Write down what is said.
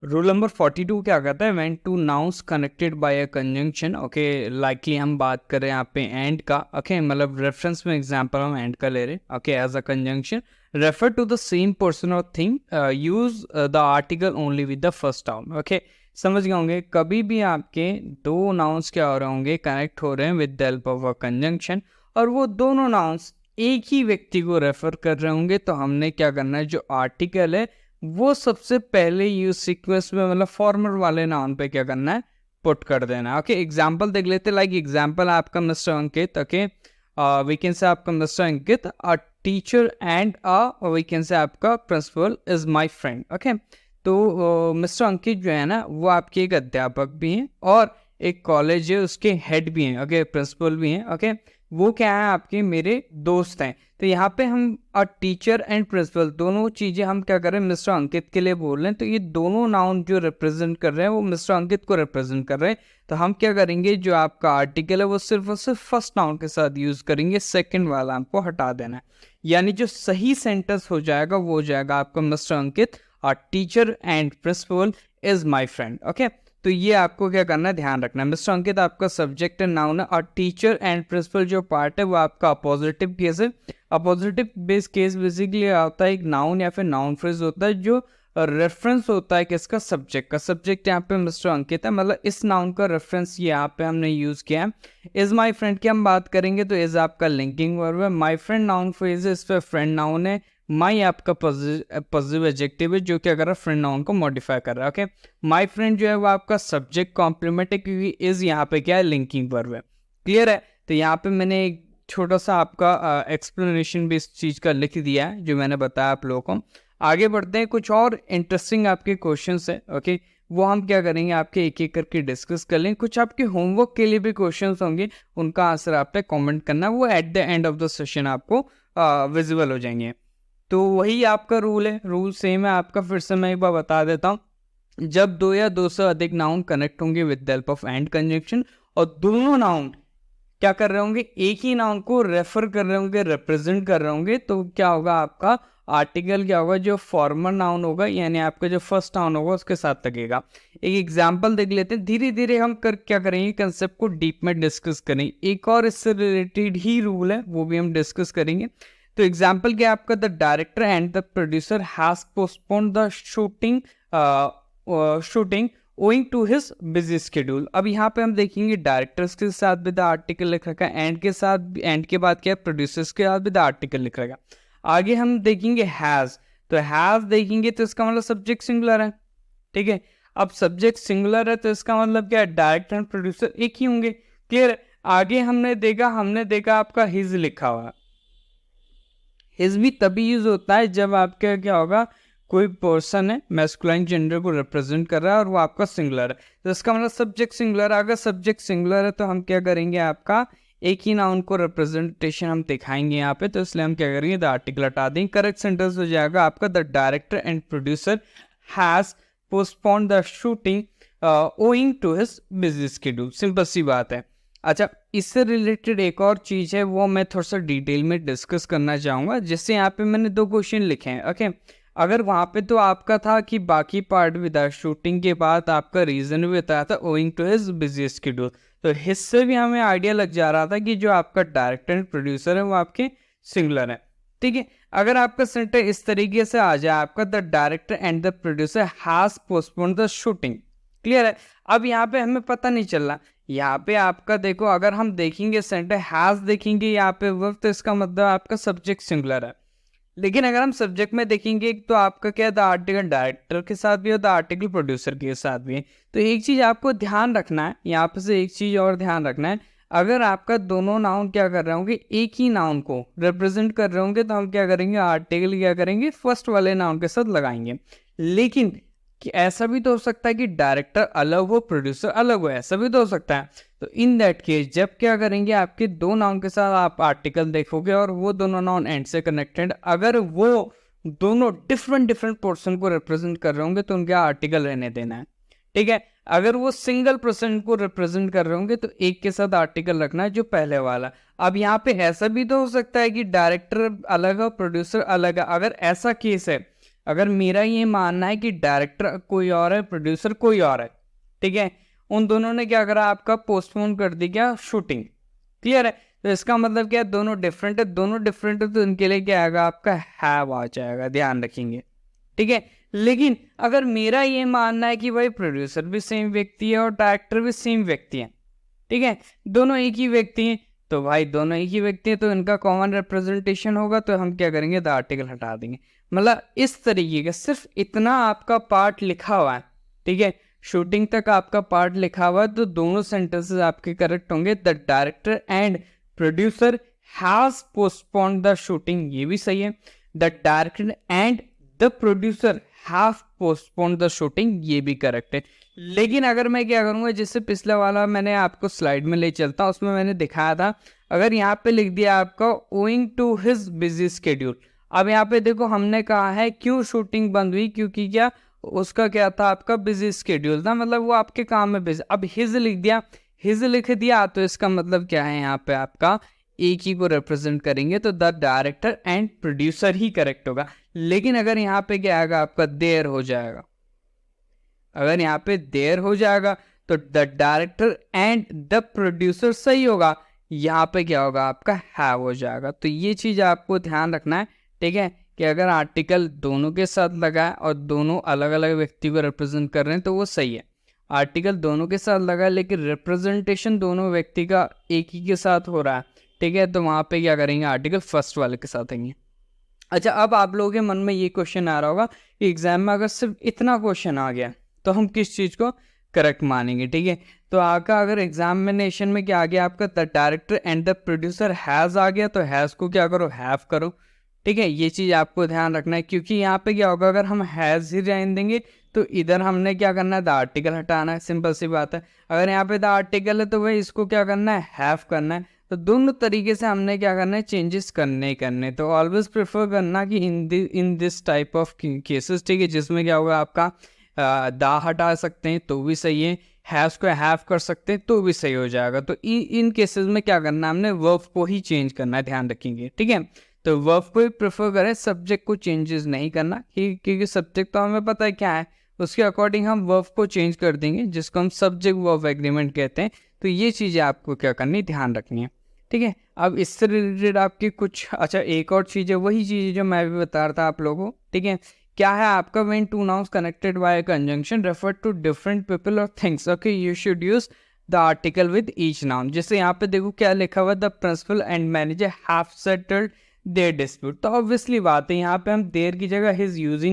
Rule number 42 क्या कहता है, when two nouns connected bye a conjunction, okay, likely हम बात करें यहाँ पे एंड का, ओके, मतलब रेफरेंस में एग्जांपल हम एंड का ले रहे हैं, okay, as a conjunction refer to the same person और thing, use the article only with the first noun, okay. समझ गए होंगे, कभी भी आपके दो नाउन्स क्या हो रहे होंगे, कनेक्ट हो रहे हैं with the help of a conjunction, और वो दोनों नाउन्स एक ही व्यक्ति को रेफर कर रहे होंगे, तो हमने क्या करना है, जो आर्टिकल है वो सबसे पहले यूज सीक्वेंस में, मतलब फॉर्मर वाले नाउन पे क्या करना है, पुट कर देना है, ओके। एग्जांपल देख लेते, लाइक एग्जांपल आपका mister Ankit, okay, we can say आपका mister Ankit a teacher and we can say आपका principal is my friend, okay. तो मिस्टर अंकित जो है ना, वो आपके एक अध्यापक भी हैं और एक कॉलेज है उसके हेड भी हैं, ओके, प्रिंसिपल भी हैं, ओके। वो क्या है, आपके मेरे दोस्त हैं। तो यहाँ पे हम टीचर एंड प्रिंसिपल दोनों चीज़ें हम क्या कर रहे हैं, मिस्टर अंकित के लिए बोल रहे हैं, तो ये दोनों नाउन जो रिप्रेजेंट कर रहे हैं वो मिस्टर अंकित को रिप्रेजेंट कर रहे हैं। तो हम क्या करेंगे, जो आपका आर्टिकल है वो सिर्फ और सिर्फ फर्स्ट नाउन के साथ यूज करेंगे, सेकंड वाला हमको हटा देना है। यानी जो सही सेंटेंस हो जाएगा वो हो जाएगा आपका मिस्टर अंकित और teacher and principal is my friend, okay. तो ये आपको क्या करना है, ध्यान रखना है। मिस्टर अंकित आपका सब्जेक्ट एंड नाउन है और टीचर एंड प्रिंसिपल जो पार्ट है वो आपका अपोजिटिव केस है। अपोजिटिव बेस केस बेसिकली आता है एक नाउन या फिर नाउन फ्रेज होता है जो रेफरेंस होता है किसका, सब्जेक्ट का। सब्जेक्ट यहाँ पे मिस्टर अंकित है, मतलब इस नाउन का रेफरेंस यहाँ पे हमने यूज किया है। इज माई फ्रेंड की हम बात करेंगे तो इज आपका लिंकिंग वर्ब है, माई फ्रेंड नाउन फ्रेज है, इस पे फ्रेंड नाउन है, माई आपका पॉजिटिव एडजेक्टिव है जो क्या कर रहा है, फ्रेंड नाउन को मॉडिफाई कर रहा है, ओके। माई फ्रेंड जो है वो आपका सब्जेक्ट कॉम्प्लीमेंट है क्योंकि इज यहाँ पे क्या है, लिंकिंग वर्ब है। क्लियर है। तो यहाँ पे मैंने एक छोटा सा आपका एक्सप्लेनेशन भी इस चीज़ का लिख दिया है जो मैंने बताया आप लोगों को। आगे बढ़ते हैं, कुछ और इंटरेस्टिंग आपके क्वेश्चंस है, ओके, वो हम क्या करेंगे, आपके एक एक करके डिस्कस कर लेंगे। कुछ आपके होमवर्क के लिए भी क्वेश्चंस होंगे, उनका आंसर आप पे कमेंट करना, वो at the end of the session आपको विजिबल हो जाएंगे। तो वही आपका रूल है, रूल सेम है आपका, फिर से मैं एक बार बता देता हूँ। जब दो या दो से अधिक नाउन कनेक्ट होंगे with the help of and conjunction और दोनों नाउन क्या कर रहे होंगे, एक ही नाउन को रेफर कर रहे होंगे, रिप्रेजेंट कर रहे होंगे, तो क्या होगा, आपका आर्टिकल क्या होगा, जो फॉर्मल नाउन होगा यानी आपका जो फर्स्ट नाउन होगा उसके साथ लगेगा। एक एग्जांपल देख लेते हैं, धीरे धीरे हम क्या करेंगे, कंसेप्ट को डीप में डिस्कस करेंगे। एक और इससे रिलेटेड ही रूल है वो भी हम डिस्कस करेंगे। तो एग्जाम्पल क्या आपका, the director and the producer has postpone the shooting owing to his busy schedule. अब यहाँ पे हम देखेंगे डायरेक्टर्स के साथ भी द आर्टिकल लिख रखा है, एंड के साथ, एंड के बाद क्या है, प्रोड्यूसर्स के साथ भी द आर्टिकल लिख रखा है। आगे हम देखेंगे हैज, तो हैज देखेंगे तो इसका मतलब सब्जेक्ट सिंगुलर है, ठीक है। अब सब्जेक्ट सिंगुलर है तो इसका मतलब क्या है, डायरेक्टर एंड प्रोड्यूसर एक ही होंगे, क्लियर है। आगे हमने देखा आपका हिज लिखा हुआ, हिज भी तभी यूज होता है जब आपका क्या होगा, कोई पर्सन है मैस्कुलाइन जेंडर को रिप्रेजेंट कर रहा है और वो आपका सिंगुलर है, तो इसका मतलब सब्जेक्ट सिंगुलर। अगर सब्जेक्ट सिंगुलर है तो हम क्या करेंगे, आपका एक ही नाउन को रिप्रेजेंटेशन हम दिखाएंगे यहाँ पे, तो इसलिए हम क्या करेंगे, द आर्टिकल हटा देंगे। करेक्ट सेंटेंस हो जाएगा आपका, the director and producer has postpone the shooting owing to his busy schedule, simple सी बात है। अच्छा, इससे रिलेटेड एक और चीज़ है वो मैं थोड़ा सा डिटेल में डिस्कस करना चाहूँगा। जैसे यहाँ पे मैंने दो क्वेश्चन लिखे हैं, ओके। अगर वहाँ पे तो आपका था कि बाकी पार्ट विदाउट शूटिंग के बाद आपका रीज़न भी बताया था owing to his busy schedule, तो हिस्से भी हमें आइडिया लग जा रहा था कि जो आपका डायरेक्टर एंड प्रोड्यूसर है वो आपके सिंगुलर है, ठीक है। अगर आपका सेंटर इस तरीके से आ जाए, आपका the director and the producer has postpone the shooting, clear है। अब यहाँ पे हमें पता नहीं चल रहा, यहाँ पे आपका देखो, अगर हम देखेंगे सेंटर हैज देखेंगे यहाँ पे वर्ब, तो इसका मतलब आपका सब्जेक्ट सिंगुलर है। लेकिन अगर हम सब्जेक्ट में देखेंगे तो आपका क्या है, द आर्टिकल डायरेक्टर के साथ भी है, द आर्टिकल प्रोड्यूसर के साथ भी है। तो एक चीज़ आपको ध्यान रखना है, यहाँ पे से एक चीज़ और ध्यान रखना है, अगर आपका दोनों नाउन क्या कर रहे होंगे, एक ही नाउन को रिप्रेजेंट कर रहे होंगे, तो हम क्या करेंगे, आर्टिकल क्या करेंगे, फर्स्ट वाले नाउन के साथ लगाएंगे। लेकिन कि ऐसा भी तो हो सकता है कि डायरेक्टर अलग हो, प्रोड्यूसर अलग हो, ऐसा भी तो हो सकता है। तो इन दैट केस जब क्या करेंगे, आपके दो नाउन के साथ आप आर्टिकल देखोगे और वो दोनों नाउन एंड से कनेक्टेड, अगर वो दोनों डिफरेंट डिफरेंट पोर्शन को रिप्रेजेंट कर रहे होंगे तो उनके आर्टिकल रहने देना है, ठीक है। अगर वो सिंगल पर्सन को रिप्रेजेंट कर रहे होंगे तो एक के साथ आर्टिकल रखना है जो पहले वाला। अब यहाँ पे ऐसा भी तो हो सकता है कि डायरेक्टर अलग है, प्रोड्यूसर अलग है। अगर ऐसा केस है, अगर मेरा ये मानना है कि डायरेक्टर कोई और है, प्रोड्यूसर कोई और है, ठीक है, उन दोनों ने क्या करा, आपका पोस्टपोन कर दी क्या, शूटिंग। क्लियर है? तो इसका मतलब क्या है, दोनों डिफरेंट है, दोनों डिफरेंट है तो इनके लिए क्या आएगा, आपका हैव आ जाएगा, ध्यान रखेंगे। ठीक है, लेकिन अगर मेरा ये मानना है कि भाई प्रोड्यूसर भी सेम व्यक्ति है और डायरेक्टर भी सेम व्यक्ति है, ठीक है, दोनों एक ही व्यक्ति हैं, तो भाई दोनों एक ही व्यक्ति हैं तो इनका कॉमन रिप्रेजेंटेशन होगा, तो हम क्या करेंगे, द आर्टिकल हटा देंगे। मतलब इस तरीके का सिर्फ इतना आपका पार्ट लिखा हुआ है, ठीक है, शूटिंग तक आपका पार्ट लिखा हुआ है, तो दोनों सेंटेंसेस आपके करेक्ट होंगे। The director and producer has postponed the shooting, ये भी सही है। The director and the producer have postponed the shooting, ये भी करेक्ट है। लेकिन अगर मैं क्या करूंगा, जिससे पिछला वाला मैंने आपको स्लाइड में ले चलता हूं, उसमें मैंने दिखाया था, अगर यहाँ पे लिख दिया आपका owing to his busy schedule. अब यहाँ पे देखो हमने कहा है क्यों शूटिंग बंद हुई, क्योंकि क्या उसका क्या था, आपका बिजी स्केड्यूल था, मतलब वो आपके काम में बिजी। अब हिज लिख दिया, हिज लिख दिया तो इसका मतलब क्या है, यहाँ पे आपका एक ही को रिप्रेजेंट करेंगे तो the director and producer he correct होगा। लेकिन अगर यहाँ पे क्या आएगा, आपका देयर हो जाएगा, अगर यहाँ पे देयर हो जाएगा तो the director and the producer सही होगा, यहाँ पे क्या होगा, आपका हैव हो जाएगा। तो ये चीज आपको ध्यान रखना है, ठीक है, कि अगर आर्टिकल दोनों के साथ लगा है और दोनों अलग अलग व्यक्ति को रिप्रेजेंट कर रहे हैं तो वो सही है। आर्टिकल दोनों के साथ लगा है लेकिन रिप्रेजेंटेशन दोनों व्यक्ति का एक ही के साथ हो रहा है, ठीक है, तो वहां पे क्या करेंगे, आर्टिकल फर्स्ट वाले के साथ आएंगे। अच्छा, अब आप लोगों के मन में ये क्वेश्चन आ रहा होगा कि एग्जाम में अगर सिर्फ इतना क्वेश्चन आ गया तो हम किस चीज को करेक्ट मानेंगे, ठीक है। तो आपका अगर एग्जामिनेशन में क्या आ गया, आपका the director and the producer has आ गया तो हैज को क्या करो, हैव करो, ठीक है, ये चीज आपको ध्यान रखना है। क्योंकि यहाँ पे क्या होगा, अगर हम हैज ही रहने देंगे तो इधर हमने क्या करना है, द आर्टिकल हटाना है, सिंपल सी बात है। अगर यहाँ पे द आर्टिकल है तो भाई इसको क्या करना है, हैव करना है। तो दोनों तरीके से हमने क्या करना है, चेंजेस करने करने। तो ऑलवेज प्रेफर करना कि in this type of cases, ठीक है, जिसमें क्या होगा, आपका दा हटा सकते हैं तो भी सही है, हैव को हैव कर सकते हैं तो भी सही हो जाएगा। तो इन केसेस में क्या करना है, हमने वर्ब को ही चेंज करना है, ध्यान रखेंगे, ठीक है। तो वर्ब को ही प्रेफर करें, सब्जेक्ट को चेंजेस नहीं करना, क्योंकि सब्जेक्ट तो हमें पता है क्या है, उसके अकॉर्डिंग हम वर्ब को चेंज कर देंगे, जिसको हम सब्जेक्ट वर्ब एग्रीमेंट कहते हैं। तो ये चीज़ें आपको क्या करनी, ध्यान रखनी है, ठीक है। अब इससे रिलेटेड आपकी कुछ, अच्छा एक और चीज़ है, वही चीज़ जो मैं भी बता रहा था आप लोगों को, ठीक है, क्या है आपका, when two nouns connected by conjunction refer to different people और things, okay, you should use the article with each noun. जैसे यहाँ पे देखो क्या लिखा हुआ, the principal and manager have settled their dispute. तो ऑब्वियसली बात है, यहाँ पे हम देयर की जगह हिज यूजिंग